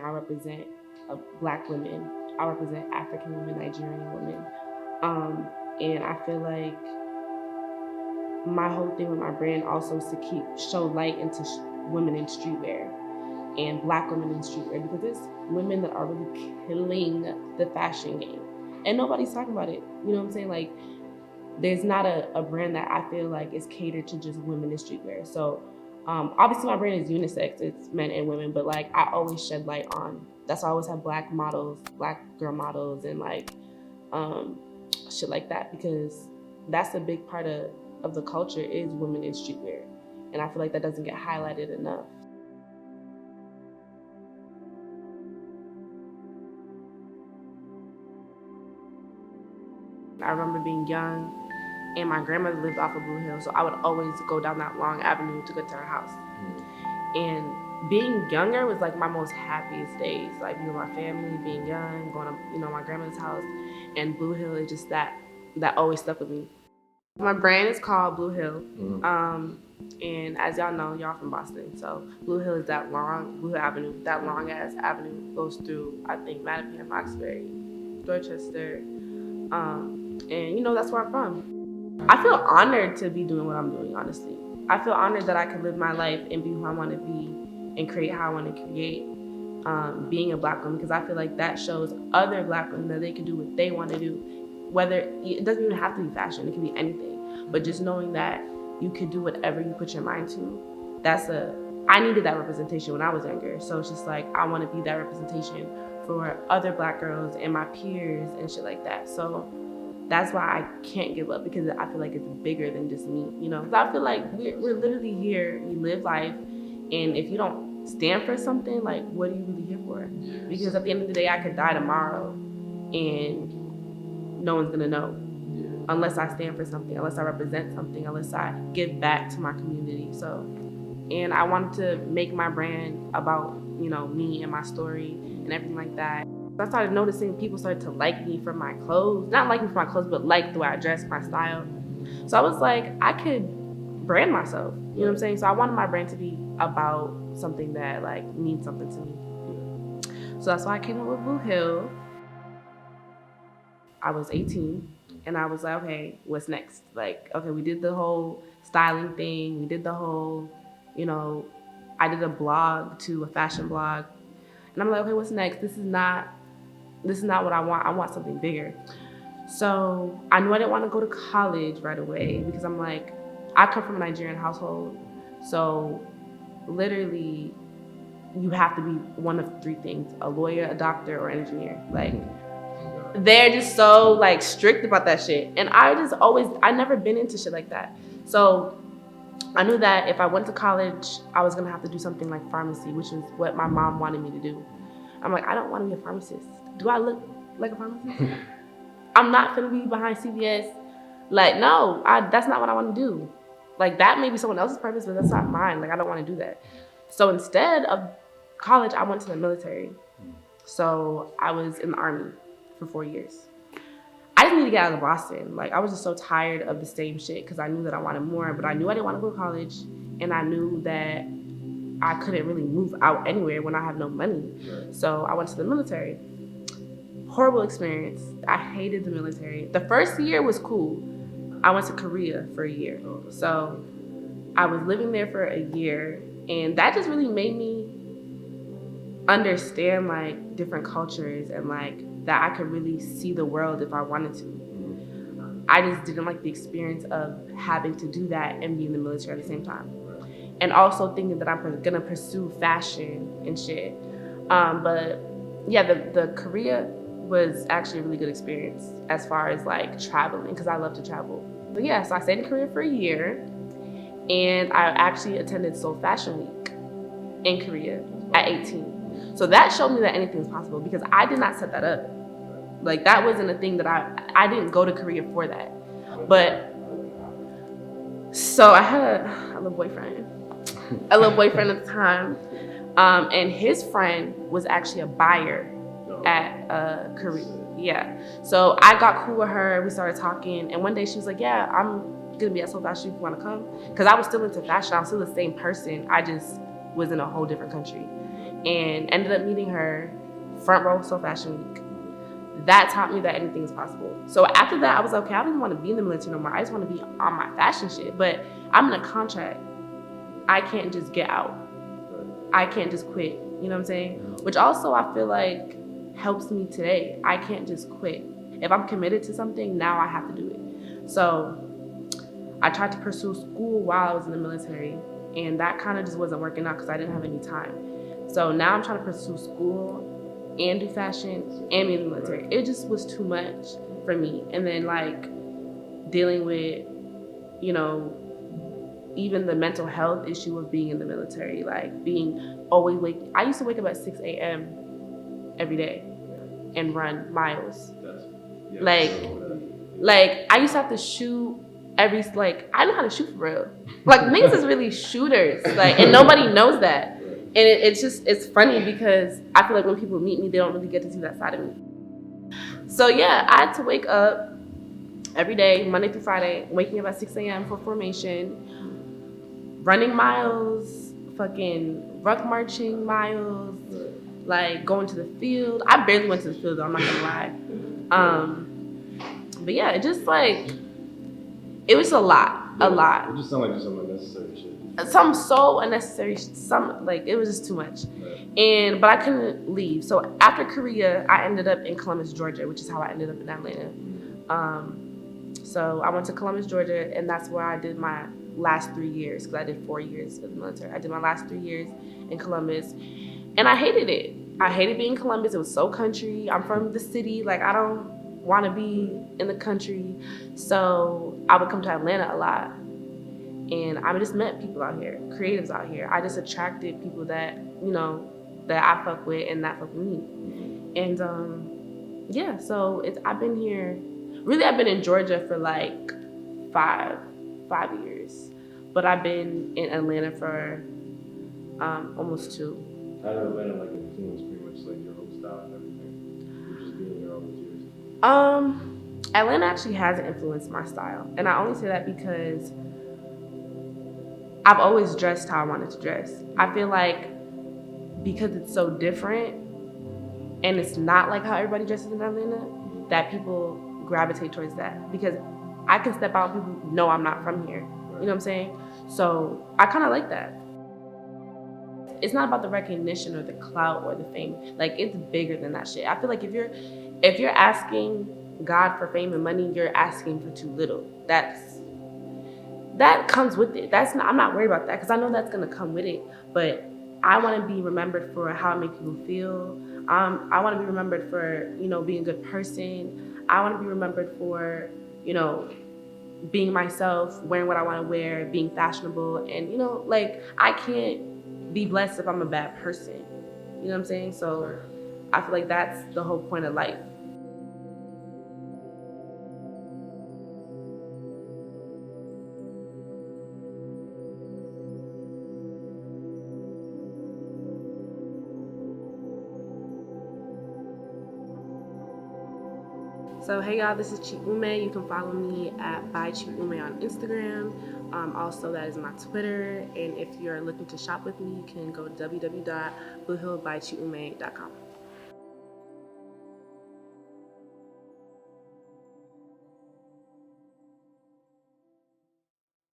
I represent Black women. I represent African women, Nigerian women. And I feel like my whole thing with my brand also is to show light into women in streetwear and Black women in streetwear, because there's women that are really killing the fashion game and nobody's talking about it. You know what I'm saying? Like, there's not a brand that I feel like is catered to just women in streetwear. So obviously my brand is unisex, it's men and women, but like I always shed light on, that's why I always have Black models, Black girl models, and like shit like that, because that's a big part of the culture is women in streetwear. And I feel like that doesn't get highlighted enough. I remember being young and my grandmother lived off of Blue Hill, so I would always go down that long avenue to get to her house. And being younger was like my most happiest days, like being with my family, being young, going to my grandmother's house, and Blue Hill is just that always stuck with me. My brand is called Blue Hill, and as y'all know, y'all from Boston, so Blue Hill is Blue Hill Avenue, that long ass avenue goes through, I think, Mattapan, Roxbury, Dorchester, and that's where I'm from. I feel honored to be doing what I'm doing, honestly. I feel honored that I can live my life and be who I want to be and create how I want to create, being a Black woman, because I feel like that shows other Black women that they can do what they want to do. Whether it doesn't even have to be fashion, it can be anything. But just knowing that you can do whatever you put your mind to, I needed that representation when I was younger. So it's just like, I want to be that representation for other Black girls and my peers and shit like that. So that's why I can't give up, because I feel like it's bigger than just me, Because I feel like we're literally here, we live life, and if you don't stand for something, like, what are you really here for? Yes. Because at the end of the day, I could die tomorrow and no one's gonna know, unless I stand for something, unless I represent something, unless I give back to my community. So, and I wanted to make my brand about, me and my story and everything like that. I started noticing people started to like me for my clothes. Not like me for my clothes, but like the way I dress, my style. So I was like, I could brand myself. You know what I'm saying? So I wanted my brand to be about something that like means something to me. So that's why I came up with Blue Hill. I was 18 and I was like, okay, what's next? Like, okay, we did the whole styling thing. We did the whole, I did a blog to a fashion blog. And I'm like, okay, what's next? This is not what I want. I want something bigger. So I knew I didn't want to go to college right away, because I'm like, I come from a Nigerian household. So literally you have to be one of three things: a lawyer, a doctor, or an engineer. Like, they're just so like strict about that shit. And I never been into shit like that. So I knew that if I went to college, I was gonna have to do something like pharmacy, which is what my mom wanted me to do. I'm like, I don't want to be a pharmacist. Do I look like a pharmacist? I'm not gonna be behind CVS. Like, no, that's not what I want to do. Like, that may be someone else's purpose, but that's not mine. Like, I don't want to do that. So instead of college, I went to the military. So I was in the Army for 4 years. I just need to get out of Boston. Like, I was just so tired of the same shit, because I knew that I wanted more, but I knew I didn't want to go to college, and I knew that I couldn't really move out anywhere when I have no money. So I went to the military. Horrible experience. I hated the military. The first year was cool. I went to Korea for a year. So I was living there for a year, and that just really made me understand like different cultures, and like that I could really see the world if I wanted to. I just didn't like the experience of having to do that and be in the military at the same time. And also thinking that I'm gonna pursue fashion and shit. But yeah, the Korea was actually a really good experience as far as like traveling, because I love to travel. But yeah, so I stayed in Korea for a year, and I actually attended Seoul Fashion Week in Korea at 18. So that showed me that anything is possible, because I did not set that up. Like, that wasn't a thing that I didn't go to Korea for that. But so I had a little boyfriend at the time, and his friend was actually a buyer at Korea. Yeah. So I got cool with her. We started talking, and one day she was like, "Yeah, I'm gonna be at Seoul Fashion if you want to come," because I was still into fashion. I was still the same person. I just was in a whole different country. and ended up meeting her front row Seoul Fashion Week. That taught me that anything is possible. So after that, I was okay, I don't even want to be in the military no more. I just want to be on my fashion shit. But I'm in a contract. I can't just get out. I can't just quit. You know what I'm saying? Which also I feel like helps me today. I can't just quit. If I'm committed to something, now I have to do it. So I tried to pursue school while I was in the military, and that kind of just wasn't working out because I didn't have any time. So now I'm trying to pursue school and do fashion and be in the military. It just was too much for me. And then like dealing with, you know, even the mental health issue of being in the military, like being always waking. I used to wake up at 6 a.m. every day and run miles. Like I used to have to shoot I know how to shoot for real. Like niggas is really shooters, like, and nobody knows that. And it's funny because I feel like when people meet me, they don't really get to see that side of me. So yeah, I had to wake up every day, Monday through Friday, waking up at 6 a.m. for formation, running miles, fucking ruck marching miles, like going to the field. I barely went to the field though, I'm not gonna lie. But yeah, it just like, it was a lot. It just sounded like some unnecessary shit. Some so unnecessary, it was just too much. Right. But I couldn't leave. So after Korea, I ended up in Columbus, Georgia, which is how I ended up in Atlanta. So I went to Columbus, Georgia, and that's where I did my last 3 years, because I did 4 years in the military. I did my last 3 years in Columbus, and I hated it. I hated being in Columbus. It was so country. I'm from the city. Like, I don't want to be in the country. So I would come to Atlanta a lot. And I just met people out here, creatives out here. I just attracted people that, you know, that I fuck with and that fuck with me. And yeah, so I've been here, really I've been in Georgia for like five years. But I've been in Atlanta for almost 2. How did Atlanta like influence pretty much like your whole style and everything? You're just being here all those years. Atlanta actually hasn't influenced my style. And I only say that because I've always dressed how I wanted to dress. I feel like because it's so different and it's not like how everybody dresses in Atlanta, that people gravitate towards that. Because I can step out and people know I'm not from here. You know what I'm saying? So I kind of like that. It's not about the recognition or the clout or the fame. Like, it's bigger than that shit. I feel like if you're asking God for fame and money, you're asking for too little. That comes with it. I'm not worried about that because I know that's gonna come with it. But I want to be remembered for how I make people feel. I want to be remembered for, you know, being a good person. I want to be remembered for, you know, being myself, wearing what I want to wear, being fashionable, and, you know, like, I can't be blessed if I'm a bad person. You know what I'm saying? So I feel like that's the whole point of life. So hey y'all, this is Chi Ume. You can follow me at by Chi Ume on Instagram. Also, that is my Twitter. And if you're looking to shop with me, you can go to www.bluehillbychiume.com.